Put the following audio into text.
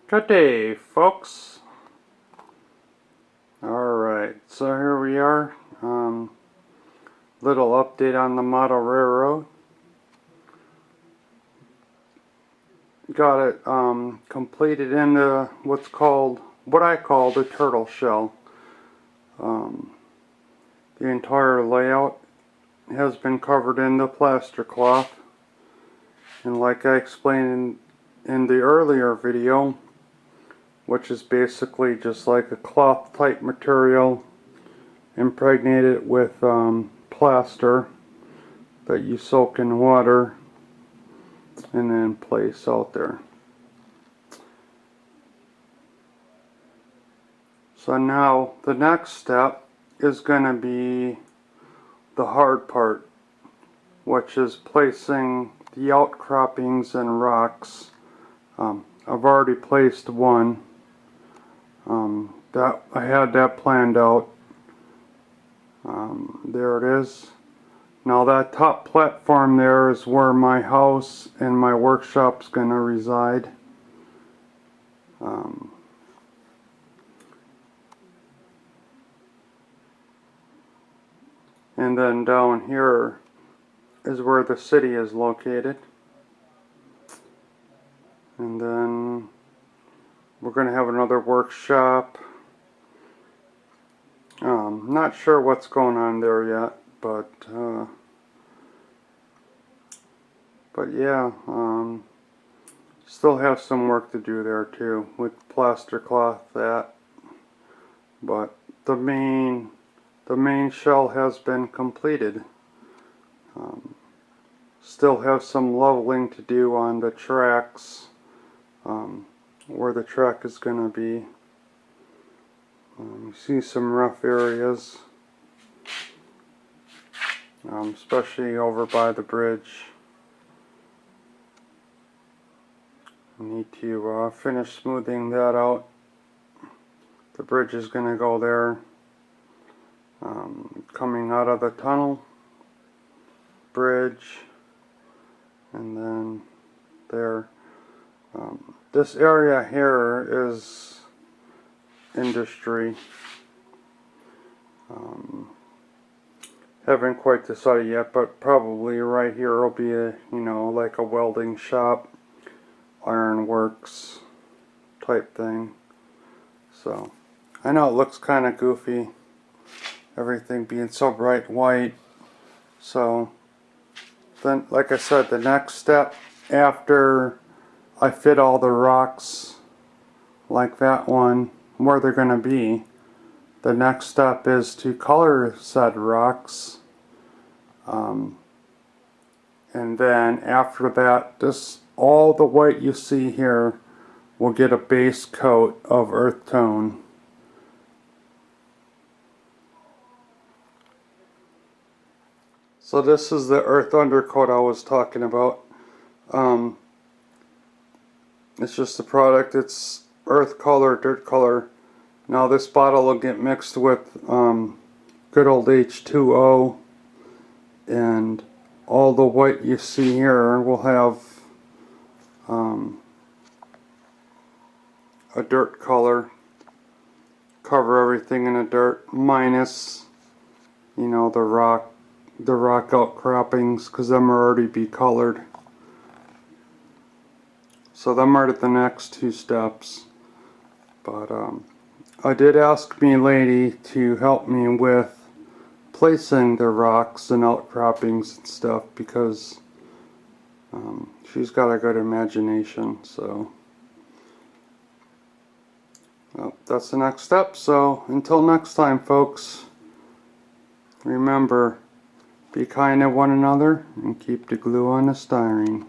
Good day, folks. Alright, so here we are. Little update on the model railroad. Got it completed into what I call the turtle shell. The entire layout has been covered in the plaster cloth. And like I explained in the earlier video, which is basically just like a cloth type material impregnated with plaster that you soak in water and then place out there. So now the next step is going to be the hard part, which is placing the outcroppings and rocks. I've already placed one. That I had that planned out. There it is. Now that top platform there is where my house and my workshop's going to reside. And then down here is where the city is located. And then we're going to have another workshop. Not sure what's going on there yet, but yeah, still have some work to do there too with plaster cloth that. But the main shell has been completed. Still have some leveling to do on the tracks, where the track is going to be. You see some rough areas, especially over by the bridge. I need to finish smoothing that out. The bridge is going to go there, coming out of the tunnel, bridge, and then there. This area here is industry. Haven't quite decided yet, but probably right here will be a, like a welding shop, ironworks type thing. So I know it looks kind of goofy, everything being so bright white. So then, like I said, the next step after I fit all the rocks like that one where they're going to be, the next step is to color said rocks, and then after that, all the white you see here will get a base coat of earth tone. So this is the earth undercoat I was talking about. It's just the product. It's earth color, dirt color. Now this bottle will get mixed with good old H2O, and all the white you see here will have a dirt color. Cover everything in the dirt, minus the rock outcroppings, because them are already be colored. So them are the next two steps. But I did ask me lady to help me with placing the rocks and outcroppings and stuff, because she's got a good imagination. So well, that's the next step. So until next time, folks, remember, be kind to one another and keep the glue on the styrene.